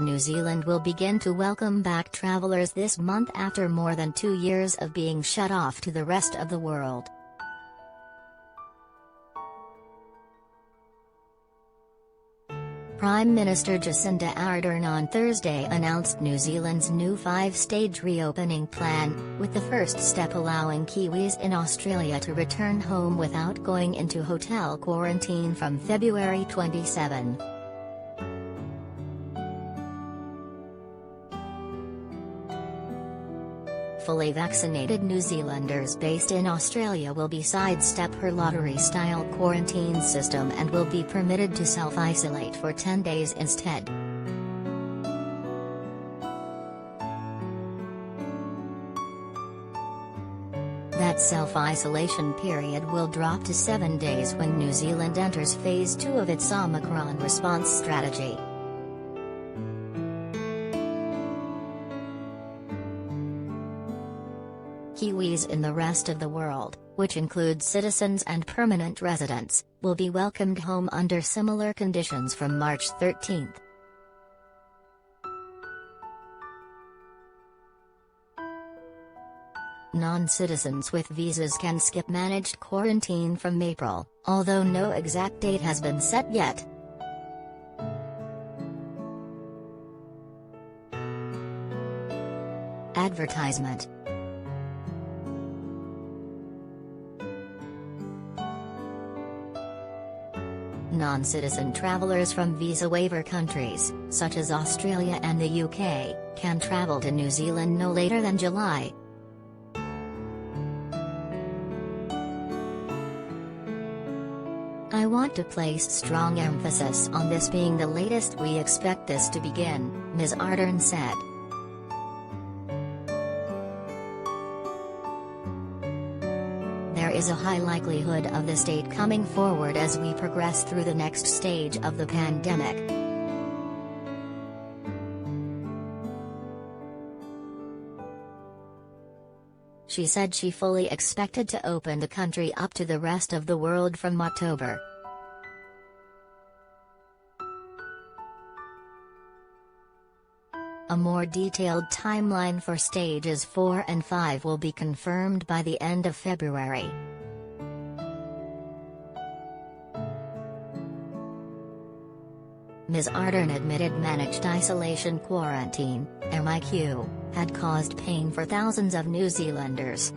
New Zealand will begin to welcome back travellers this month after more than 2 years of being shut off to the rest of the world. Prime Minister Jacinda Ardern on Thursday announced New Zealand's new 5-stage reopening plan, with the first step allowing Kiwis in Australia to return home without going into hotel quarantine from February 27. Fully-vaccinated New Zealanders based in Australia will be sidestep her lottery-style quarantine system and will be permitted to self-isolate for 10 days instead. That self-isolation period will drop to 7 days when New Zealand enters Phase 2 of its Omicron response strategy. Kiwis in the rest of the world, which includes citizens and permanent residents, will be welcomed home under similar conditions from March 13. Non-citizens with visas can skip managed quarantine from April, although no exact date has been set yet. Advertisement. Non-citizen travellers from visa waiver countries, such as Australia and the UK, can travel to New Zealand no later than July. I want to place strong emphasis on this being the latest we expect this to begin, Ms. Ardern said. There is a high likelihood of this date coming forward as we progress through the next stage of the pandemic. She said she fully expected to open the country up to the rest of the world from October. A more detailed timeline for stages 4 and 5 will be confirmed by the end of February. Ms. Ardern admitted managed isolation quarantine, MIQ, had caused pain for thousands of New Zealanders.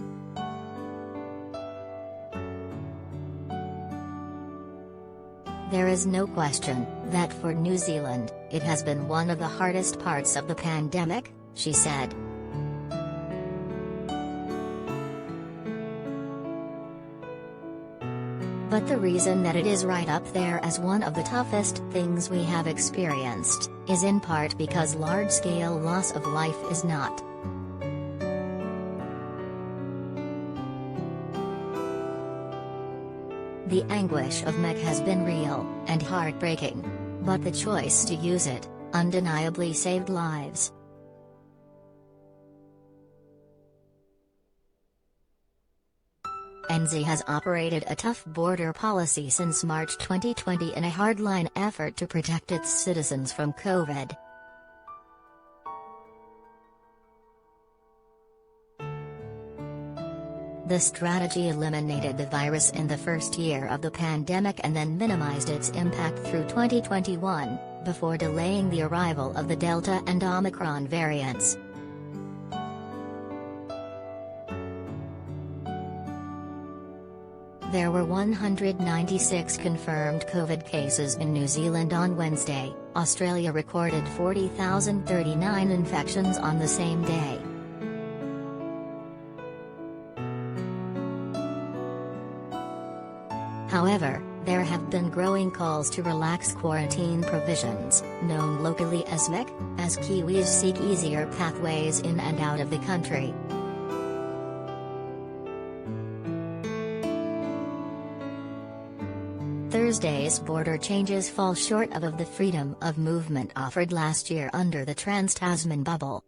There is no question that for New Zealand, it has been one of the hardest parts of the pandemic, she said. But the reason that it is right up there as one of the toughest things we have experienced, is in part because large-scale loss of life is not. The anguish of MEC has been real, and heartbreaking. But the choice to use it, undeniably saved lives. NZ has operated a tough border policy since March 2020 in a hardline effort to protect its citizens from COVID. The strategy eliminated the virus in the first year of the pandemic and then minimized its impact through 2021, before delaying the arrival of the Delta and Omicron variants. There were 196 confirmed COVID cases in New Zealand on Wednesday. Australia recorded 40,039 infections on the same day. However, there have been growing calls to relax quarantine provisions, known locally as MEC, as Kiwis seek easier pathways in and out of the country. Thursday's border changes fall short of the freedom of movement offered last year under the Trans-Tasman bubble.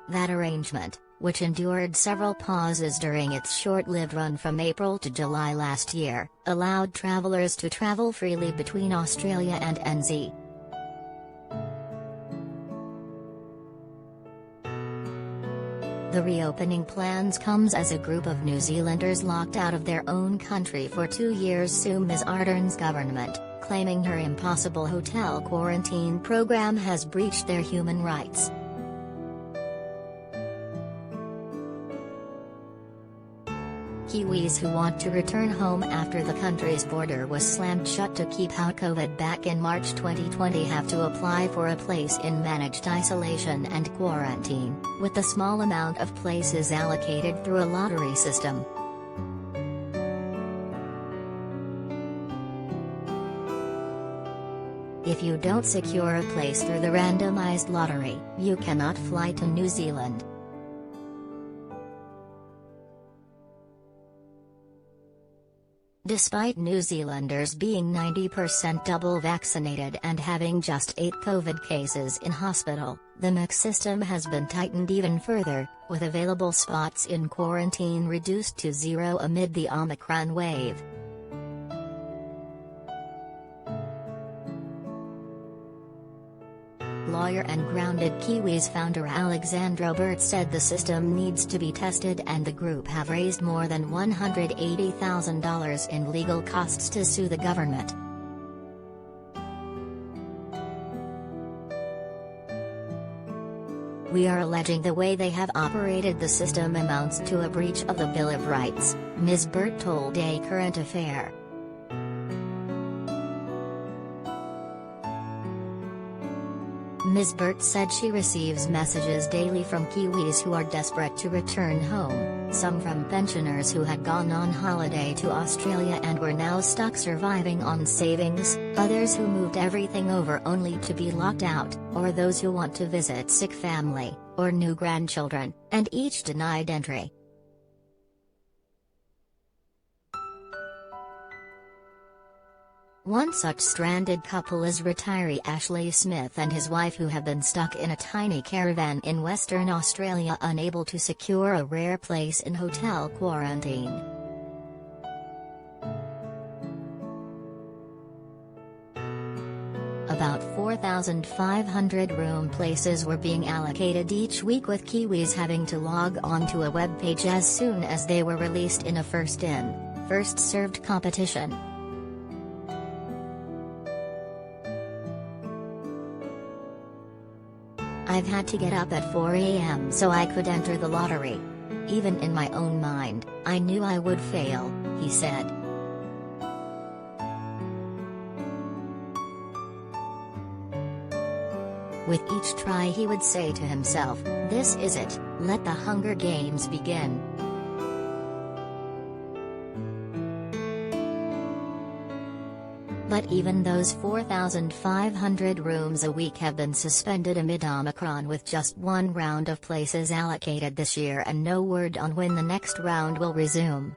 That arrangement, which endured several pauses during its short-lived run from April to July last year, allowed travelers to travel freely between Australia and NZ. The reopening plans comes as a group of New Zealanders locked out of their own country for 2 years sue Ms. Ardern's government, claiming her impossible hotel quarantine program has breached their human rights. Kiwis who want to return home after the country's border was slammed shut to keep out COVID back in March 2020 have to apply for a place in managed isolation and quarantine, with a small amount of places allocated through a lottery system. If you don't secure a place through the randomized lottery, you cannot fly to New Zealand. Despite New Zealanders being 90% double vaccinated and having just 8 COVID cases in hospital, the MAC system has been tightened even further, with available spots in quarantine reduced to 0 amid the Omicron wave. Lawyer and Grounded Kiwis founder Alexandra Burt said the system needs to be tested, and the group have raised more than $180,000 in legal costs to sue the government. "We are alleging the way they have operated the system amounts to a breach of the Bill of Rights," Ms. Burt told A Current Affair. Ms. Burt said she receives messages daily from Kiwis who are desperate to return home, some from pensioners who had gone on holiday to Australia and were now stuck surviving on savings, others who moved everything over only to be locked out, or those who want to visit sick family, or new grandchildren, and each denied entry. One such stranded couple is retiree Ashley Smith and his wife, who have been stuck in a tiny caravan in Western Australia, unable to secure a rare place in hotel quarantine. About 4,500 room places were being allocated each week, with Kiwis having to log on to a webpage as soon as they were released in a first-in, first-served competition. "I've had to get up at 4 a.m. so I could enter the lottery. Even in my own mind, I knew I would fail," he said. With each try he would say to himself, "This is it, let the Hunger Games begin." But even those 4,500 rooms a week have been suspended amid Omicron, with just one round of places allocated this year and no word on when the next round will resume.